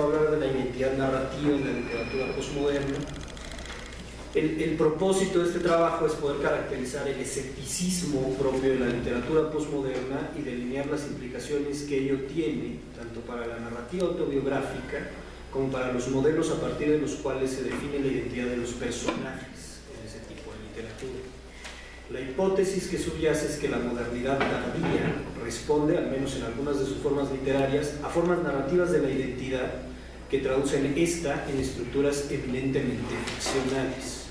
va a hablar de la identidad narrativa en la literatura posmoderna. El propósito de este trabajo es poder caracterizar el escepticismo propio de la literatura posmoderna y delinear las implicaciones que ello tiene, tanto para la narrativa autobiográfica como para los modelos a partir de los cuales se define la identidad de los personajes en ese tipo de literatura. La hipótesis que subyace es que la modernidad tardía responde, al menos en algunas de sus formas literarias, a formas narrativas de la identidad que traducen esta en estructuras eminentemente ficcionales.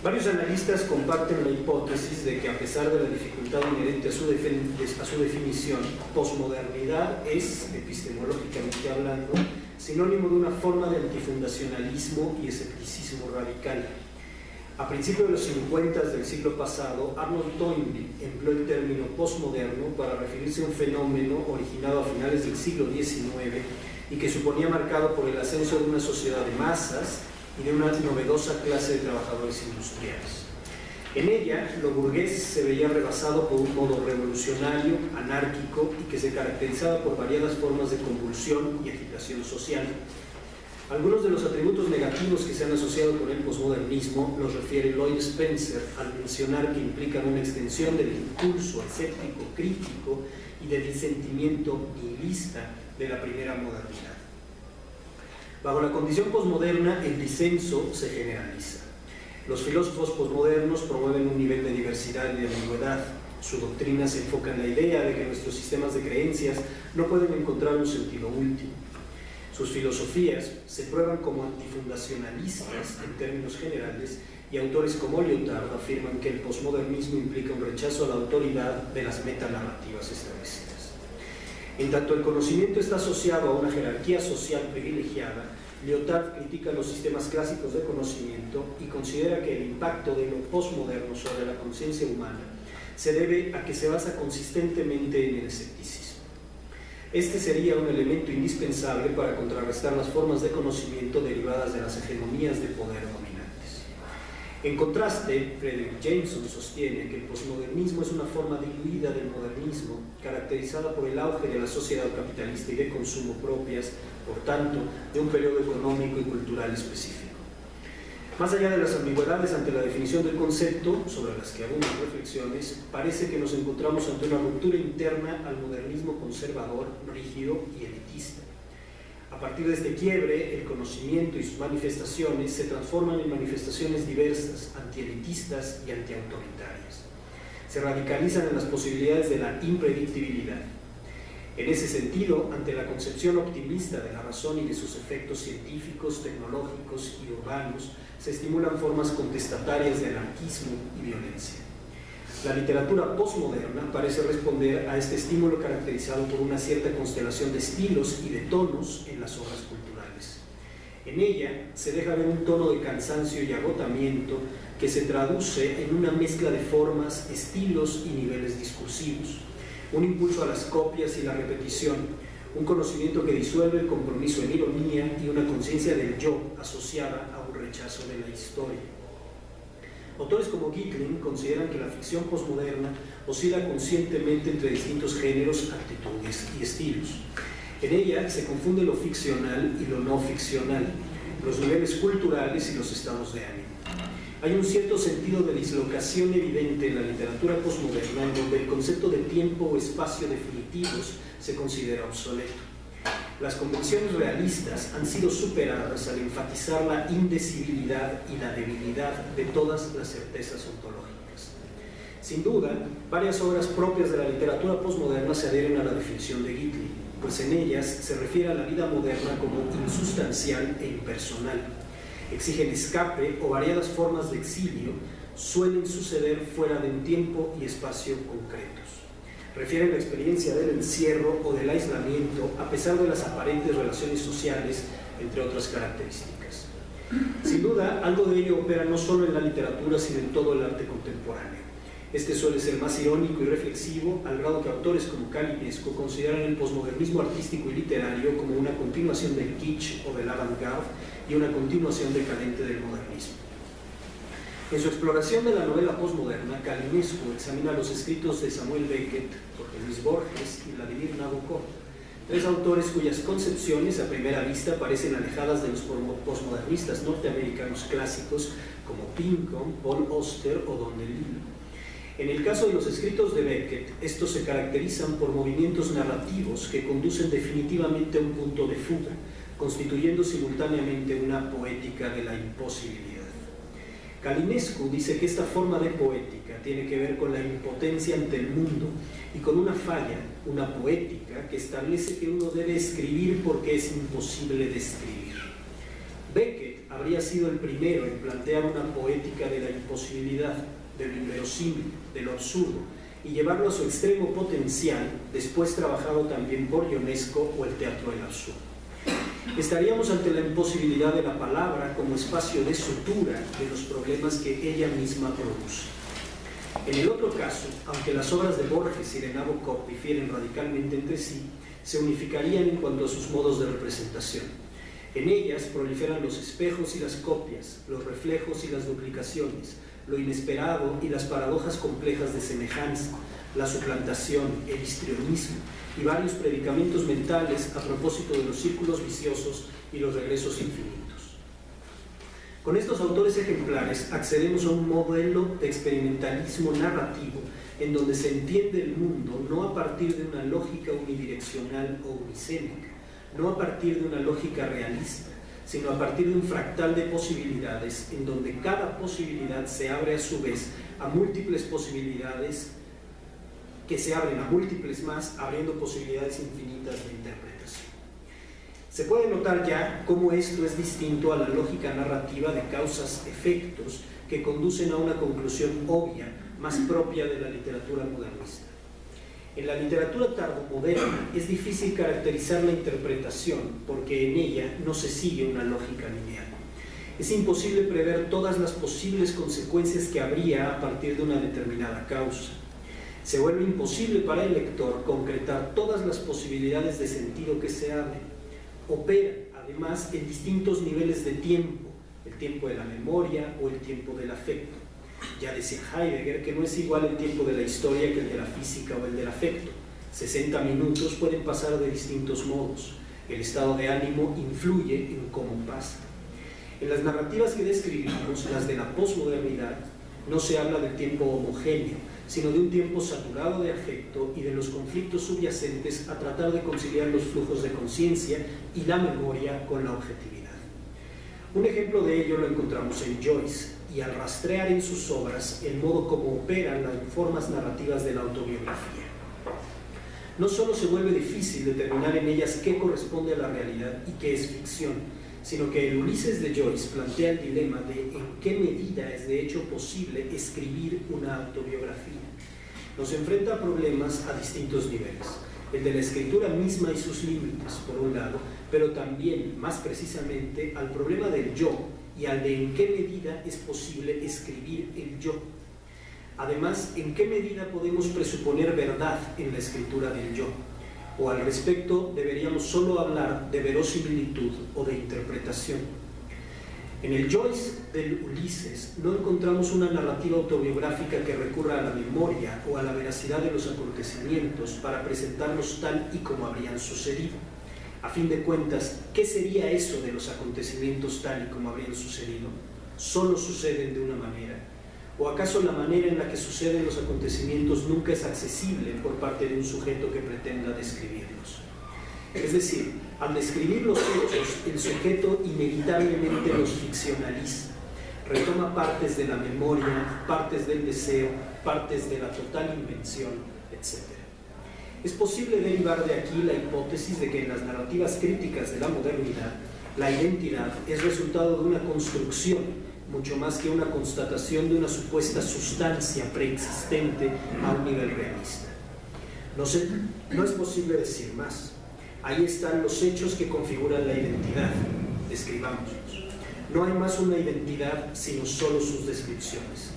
Varios analistas comparten la hipótesis de que, a pesar de la dificultad inherente a su definición, posmodernidad es, epistemológicamente hablando, sinónimo de una forma de antifundacionalismo y escepticismo radical. A principios de los 50 del siglo pasado, Arnold Toynbee empleó el término posmoderno para referirse a un fenómeno originado a finales del siglo XIX y que suponía marcado por el ascenso de una sociedad de masas y de una novedosa clase de trabajadores industriales. En ella, lo burgués se veía rebasado por un modo revolucionario, anárquico y que se caracterizaba por variadas formas de convulsión y agitación social. Algunos de los atributos negativos que se han asociado con el posmodernismo los refiere Lloyd Spencer al mencionar que implican una extensión del impulso escéptico crítico y del sentimiento nihilista de la primera modernidad. Bajo la condición posmoderna, el disenso se generaliza. Los filósofos posmodernos promueven un nivel de diversidad y de ambigüedad. Su doctrina se enfoca en la idea de que nuestros sistemas de creencias no pueden encontrar un sentido último. Sus filosofías se prueban como antifundacionalistas en términos generales y autores como Lyotard afirman que el posmodernismo implica un rechazo a la autoridad de las metanarrativas establecidas. En tanto el conocimiento está asociado a una jerarquía social privilegiada, Lyotard critica los sistemas clásicos de conocimiento y considera que el impacto de lo posmoderno sobre la conciencia humana se debe a que se basa consistentemente en el escepticismo. Este sería un elemento indispensable para contrarrestar las formas de conocimiento derivadas de las hegemonías de poder dominantes. En contraste, Frederick Jameson sostiene que el posmodernismo es una forma diluida del modernismo, caracterizada por el auge de la sociedad capitalista y de consumo propias, por tanto, de un periodo económico y cultural específico. Más allá de las ambigüedades ante la definición del concepto, sobre las que abundan reflexiones, parece que nos encontramos ante una ruptura interna al modernismo conservador, rígido y elitista. A partir de este quiebre, el conocimiento y sus manifestaciones se transforman en manifestaciones diversas, antielitistas y antiautoritarias. Se radicalizan en las posibilidades de la impredictibilidad. En ese sentido, ante la concepción optimista de la razón y de sus efectos científicos, tecnológicos y urbanos, se estimulan formas contestatarias de anarquismo y violencia. La literatura posmoderna parece responder a este estímulo caracterizado por una cierta constelación de estilos y de tonos en las obras culturales. En ella se deja ver un tono de cansancio y agotamiento que se traduce en una mezcla de formas, estilos y niveles discursivos. Un impulso a las copias y la repetición, un conocimiento que disuelve el compromiso en ironía y una conciencia del yo asociada a un rechazo de la historia. Autores como Gitling consideran que la ficción posmoderna oscila conscientemente entre distintos géneros, actitudes y estilos. En ella se confunde lo ficcional y lo no ficcional, los niveles culturales y los estados de ánimo. Hay un cierto sentido de dislocación evidente en la literatura posmoderna en donde el concepto de tiempo o espacio definitivos se considera obsoleto. Las convenciones realistas han sido superadas al enfatizar la indecibilidad y la debilidad de todas las certezas ontológicas. Sin duda, varias obras propias de la literatura posmoderna se adhieren a la definición de Gitling, pues en ellas se refiere a la vida moderna como insustancial e impersonal. Exigen escape o variadas formas de exilio, suelen suceder fuera de un tiempo y espacio concretos. Refieren la experiencia del encierro o del aislamiento a pesar de las aparentes relaciones sociales, entre otras características. Sin duda, algo de ello opera no solo en la literatura, sino en todo el arte contemporáneo. Este suele ser más irónico y reflexivo, al grado que autores como Calinesco consideran el posmodernismo artístico y literario como una continuación del kitsch o del avant-garde y una continuación decadente del modernismo. En su exploración de la novela posmoderna, Calinesco examina los escritos de Samuel Beckett, Jorge Luis Borges y Vladimir Nabokov, Tres autores cuyas concepciones a primera vista parecen alejadas de los posmodernistas norteamericanos clásicos como Pinkham, Paul Auster o Don DeLillo. En el caso de los escritos de Beckett, estos se caracterizan por movimientos narrativos que conducen definitivamente a un punto de fuga, constituyendo simultáneamente una poética de la imposibilidad. Calinescu dice que esta forma de poética tiene que ver con la impotencia ante el mundo y con una falla, una poética que establece que uno debe escribir porque es imposible describir. Beckett habría sido el primero en plantear una poética de la imposibilidad, de lo inverosímil, de lo absurdo, y llevarlo a su extremo potencial, después trabajado también por Ionesco o el teatro del absurdo. Estaríamos ante la imposibilidad de la palabra como espacio de sutura de los problemas que ella misma produce. En el otro caso, aunque las obras de Borges y de Nabokov difieren radicalmente entre sí, se unificarían en cuanto a sus modos de representación. En ellas proliferan los espejos y las copias, los reflejos y las duplicaciones, lo inesperado y las paradojas complejas de semejanza, la suplantación, el histrionismo y varios predicamentos mentales a propósito de los círculos viciosos y los regresos infinitos. Con estos autores ejemplares accedemos a un modelo de experimentalismo narrativo en donde se entiende el mundo no a partir de una lógica unidireccional o unicémica, no a partir de una lógica realista, sino a partir de un fractal de posibilidades en donde cada posibilidad se abre a su vez a múltiples posibilidades que se abren a múltiples más, abriendo posibilidades infinitas de interpretación. Se puede notar ya cómo esto es distinto a la lógica narrativa de causas-efectos que conducen a una conclusión obvia, más propia de la literatura modernista. En la literatura tardomoderna es difícil caracterizar la interpretación porque en ella no se sigue una lógica lineal. Es imposible prever todas las posibles consecuencias que habría a partir de una determinada causa. Se vuelve imposible para el lector concretar todas las posibilidades de sentido que se abren. Opera, además, en distintos niveles de tiempo, el tiempo de la memoria o el tiempo del afecto. Ya decía Heidegger que no es igual el tiempo de la historia que el de la física o el del afecto. 60 minutos pueden pasar de distintos modos. El estado de ánimo influye en cómo pasa. En las narrativas que describimos, las de la posmodernidad, no se habla del tiempo homogéneo, sino de un tiempo saturado de afecto y de los conflictos subyacentes a tratar de conciliar los flujos de conciencia y la memoria con la objetividad. Un ejemplo de ello lo encontramos en Joyce, y al rastrear en sus obras el modo como operan las formas narrativas de la autobiografía. No solo se vuelve difícil determinar en ellas qué corresponde a la realidad y qué es ficción, sino que el Ulises de Joyce plantea el dilema de en qué medida es de hecho posible escribir una autobiografía. Nos enfrenta a problemas a distintos niveles, el de la escritura misma y sus límites, por un lado, pero también, más precisamente, al problema del yo y al de en qué medida es posible escribir el yo. Además, en qué medida podemos presuponer verdad en la escritura del yo, o al respecto deberíamos solo hablar de verosimilitud o de interpretación. En el Joyce del Ulises no encontramos una narrativa autobiográfica que recurra a la memoria o a la veracidad de los acontecimientos para presentarlos tal y como habrían sucedido. A fin de cuentas, ¿qué sería eso de los acontecimientos tal y como habrían sucedido? ¿Solo suceden de una manera? ¿O acaso la manera en la que suceden los acontecimientos nunca es accesible por parte de un sujeto que pretenda describirlos? Es decir, al describir los hechos, el sujeto inevitablemente los ficcionaliza, retoma partes de la memoria, partes del deseo, partes de la total invención, etc. Es posible derivar de aquí la hipótesis de que en las narrativas críticas de la modernidad, la identidad es resultado de una construcción, mucho más que una constatación de una supuesta sustancia preexistente a un nivel realista. No es posible decir más. Ahí están los hechos que configuran la identidad. Describámoslos. No hay más una identidad, sino solo sus descripciones.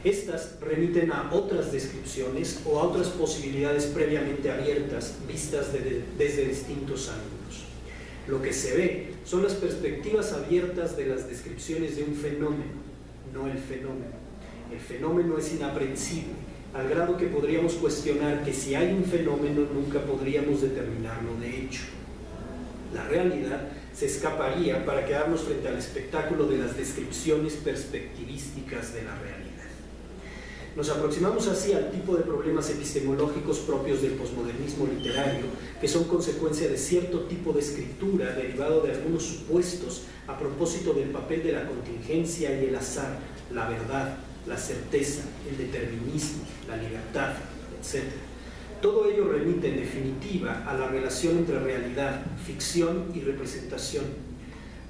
Estas remiten a otras descripciones o a otras posibilidades previamente abiertas, vistas desde distintos ángulos. Lo que se ve son las perspectivas abiertas de las descripciones de un fenómeno, no el fenómeno. El fenómeno es inaprehensible, al grado que podríamos cuestionar que si hay un fenómeno nunca podríamos determinarlo de hecho. La realidad se escaparía para quedarnos frente al espectáculo de las descripciones perspectivísticas de la realidad. Nos aproximamos así al tipo de problemas epistemológicos propios del posmodernismo literario, que son consecuencia de cierto tipo de escritura derivado de algunos supuestos a propósito del papel de la contingencia y el azar, la verdad, la certeza, el determinismo, la libertad, etc. Todo ello remite en definitiva a la relación entre realidad, ficción y representación.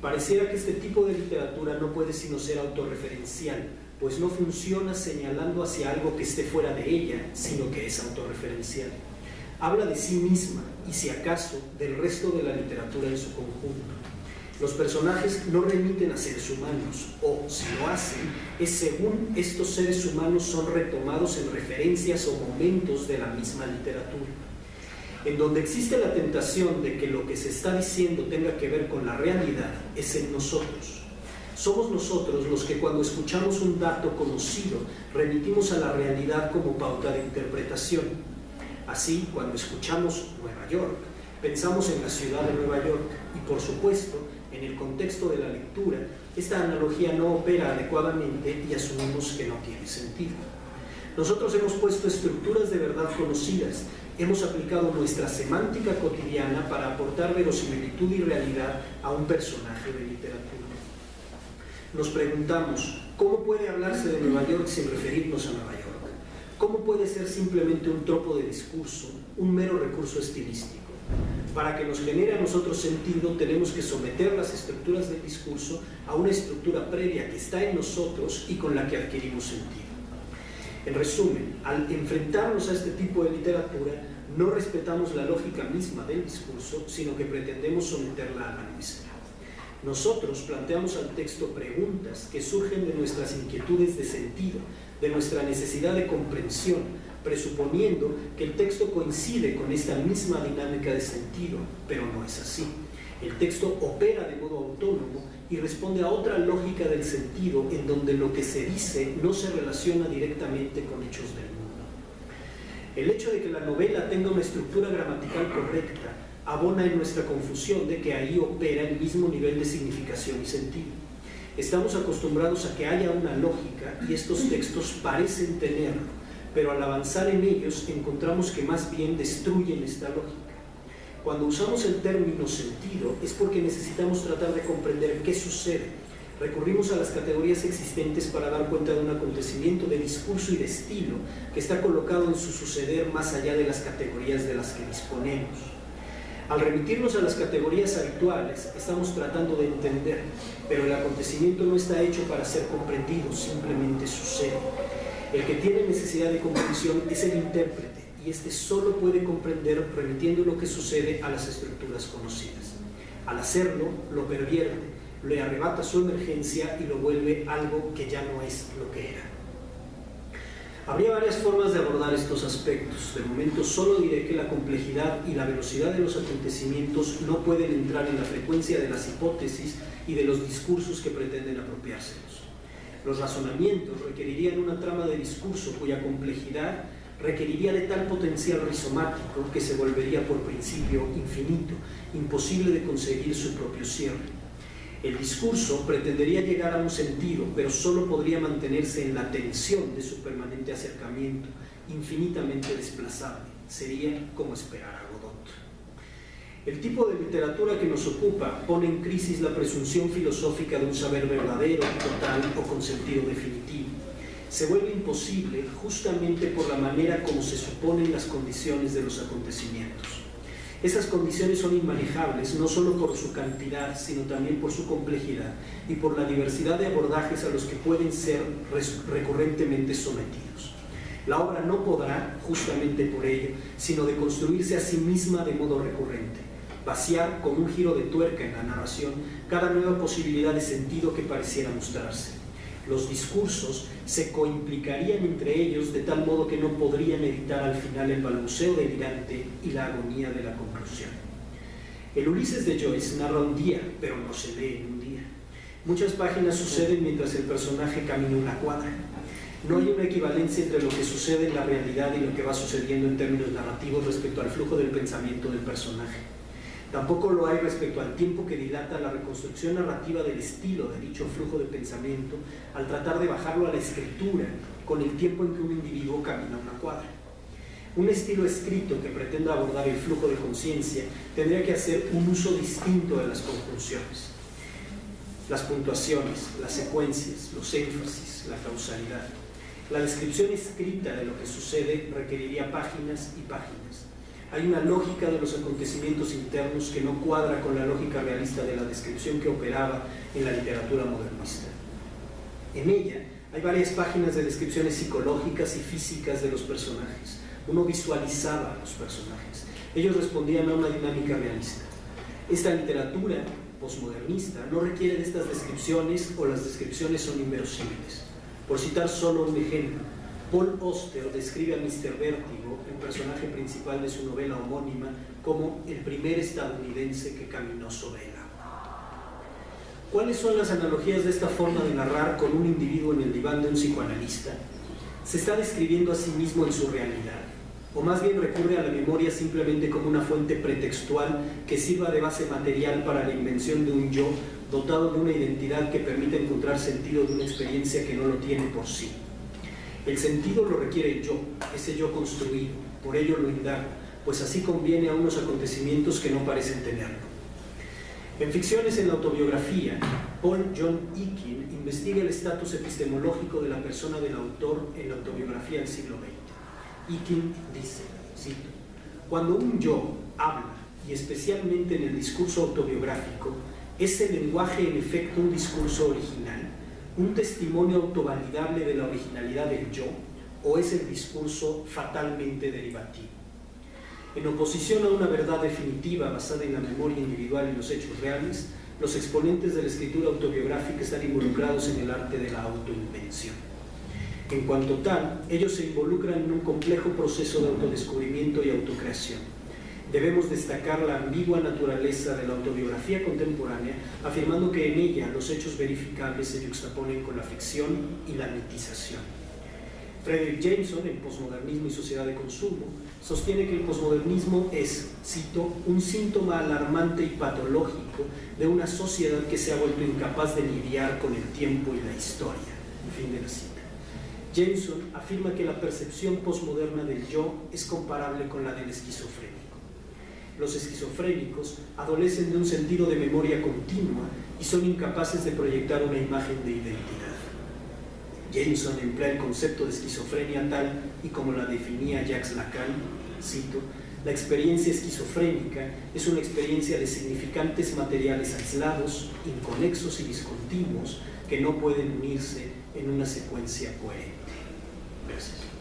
Pareciera que este tipo de literatura no puede sino ser autorreferencial, pues no funciona señalando hacia algo que esté fuera de ella, sino que es autorreferencial. Habla de sí misma y, si acaso, del resto de la literatura en su conjunto. Los personajes no remiten a seres humanos, o, si lo hacen, es según estos seres humanos son retomados en referencias o momentos de la misma literatura. En donde existe la tentación de que lo que se está diciendo tenga que ver con la realidad, es en nosotros. Somos nosotros los que, cuando escuchamos un dato conocido, remitimos a la realidad como pauta de interpretación. Así, cuando escuchamos Nueva York, pensamos en la ciudad de Nueva York y, por supuesto, en el contexto de la lectura, esta analogía no opera adecuadamente y asumimos que no tiene sentido. Nosotros hemos puesto estructuras de verdad conocidas, hemos aplicado nuestra semántica cotidiana para aportar verosimilitud y realidad a un personaje de literatura. Nos preguntamos, ¿cómo puede hablarse de Nueva York sin referirnos a Nueva York? ¿Cómo puede ser simplemente un tropo de discurso, un mero recurso estilístico? Para que nos genere a nosotros sentido, tenemos que someter las estructuras del discurso a una estructura previa que está en nosotros y con la que adquirimos sentido. En resumen, al enfrentarnos a este tipo de literatura, no respetamos la lógica misma del discurso, sino que pretendemos someterla a la nuestra. Nosotros planteamos al texto preguntas que surgen de nuestras inquietudes de sentido, de nuestra necesidad de comprensión, presuponiendo que el texto coincide con esta misma dinámica de sentido, pero no es así. El texto opera de modo autónomo y responde a otra lógica del sentido en donde lo que se dice no se relaciona directamente con hechos del mundo. El hecho de que la novela tenga una estructura gramatical correcta abona en nuestra confusión de que ahí opera el mismo nivel de significación y sentido. Estamos acostumbrados a que haya una lógica y estos textos parecen tenerlo, pero al avanzar en ellos encontramos que más bien destruyen esta lógica. Cuando usamos el término sentido es porque necesitamos tratar de comprender qué sucede. Recurrimos a las categorías existentes para dar cuenta de un acontecimiento de discurso y de estilo que está colocado en su suceder más allá de las categorías de las que disponemos. Al remitirnos a las categorías habituales, estamos tratando de entender, pero el acontecimiento no está hecho para ser comprendido, simplemente sucede. El que tiene necesidad de comprensión es el intérprete, y este solo puede comprender remitiendo lo que sucede a las estructuras conocidas. Al hacerlo, lo pervierte, le arrebata su emergencia y lo vuelve algo que ya no es lo que era. Habría varias formas de abordar estos aspectos. De momento solo diré que la complejidad y la velocidad de los acontecimientos no pueden entrar en la frecuencia de las hipótesis y de los discursos que pretenden apropiárselos. Los razonamientos requerirían una trama de discurso cuya complejidad requeriría de tal potencial rizomático que se volvería por principio infinito, imposible de conseguir su propio cierre. El discurso pretendería llegar a un sentido, pero solo podría mantenerse en la tensión de su permanente acercamiento, infinitamente desplazable. Sería como esperar a Godot. El tipo de literatura que nos ocupa pone en crisis la presunción filosófica de un saber verdadero, total o con sentido definitivo. Se vuelve imposible justamente por la manera como se suponen las condiciones de los acontecimientos. Esas condiciones son inmanejables no solo por su cantidad, sino también por su complejidad y por la diversidad de abordajes a los que pueden ser recurrentemente sometidos. La obra no podrá, justamente por ello, sino de construirse a sí misma de modo recurrente, vaciar con un giro de tuerca en la narración cada nueva posibilidad de sentido que pareciera mostrarse. Los discursos se coimplicarían entre ellos de tal modo que no podrían evitar al final el balbuceo delirante y la agonía de la conclusión. El Ulises de Joyce narra un día, pero no se lee en un día. Muchas páginas suceden mientras el personaje camina una cuadra. No hay una equivalencia entre lo que sucede en la realidad y lo que va sucediendo en términos narrativos respecto al flujo del pensamiento del personaje. Tampoco lo hay respecto al tiempo que dilata la reconstrucción narrativa del estilo de dicho flujo de pensamiento al tratar de bajarlo a la escritura con el tiempo en que un individuo camina una cuadra. Un estilo escrito que pretenda abordar el flujo de conciencia tendría que hacer un uso distinto de las conjunciones, las puntuaciones, las secuencias, los énfasis, la causalidad. La descripción escrita de lo que sucede requeriría páginas y páginas. Hay una lógica de los acontecimientos internos que no cuadra con la lógica realista de la descripción que operaba en la literatura modernista. En ella hay varias páginas de descripciones psicológicas y físicas de los personajes. Uno visualizaba a los personajes. Ellos respondían a una dinámica realista. Esta literatura posmodernista no requiere de estas descripciones o las descripciones son inverosímiles. Por citar solo un ejemplo, Paul Auster describe a Mr. Vértigo, el personaje principal de su novela homónima, como el primer estadounidense que caminó sobre el agua. ¿Cuáles son las analogías de esta forma de narrar con un individuo en el diván de un psicoanalista? ¿Se está describiendo a sí mismo en su realidad? ¿O más bien recurre a la memoria simplemente como una fuente pretextual que sirva de base material para la invención de un yo dotado de una identidad que permite encontrar sentido de una experiencia que no lo tiene por sí? El sentido lo requiere el yo, ese yo construido, por ello lo indaga, pues así conviene a unos acontecimientos que no parecen tenerlo. En Ficciones en la autobiografía, Paul John Ekin investiga el estatus epistemológico de la persona del autor en la autobiografía del siglo XX. Ekin dice, cito, cuando un yo habla, y especialmente en el discurso autobiográfico, ¿es el lenguaje en efecto un discurso original, un testimonio autovalidable de la originalidad del yo, o es el discurso fatalmente derivativo? En oposición a una verdad definitiva basada en la memoria individual y los hechos reales, los exponentes de la escritura autobiográfica están involucrados en el arte de la autoinvención. En cuanto tal, ellos se involucran en un complejo proceso de autodescubrimiento y autocreación. Debemos destacar la ambigua naturaleza de la autobiografía contemporánea, afirmando que en ella los hechos verificables se yuxtaponen con la ficción y la mitización. Frederick Jameson, en Posmodernismo y Sociedad de Consumo, sostiene que el posmodernismo es, cito, un síntoma alarmante y patológico de una sociedad que se ha vuelto incapaz de lidiar con el tiempo y la historia. Fin de la cita. Jameson afirma que la percepción posmoderna del yo es comparable con la del esquizofrénico. Los esquizofrénicos adolecen de un sentido de memoria continua y son incapaces de proyectar una imagen de identidad. Jameson emplea el concepto de esquizofrenia tal y como la definía Jacques Lacan, cito, la experiencia esquizofrénica es una experiencia de significantes materiales aislados, inconexos y discontinuos que no pueden unirse en una secuencia coherente. Gracias.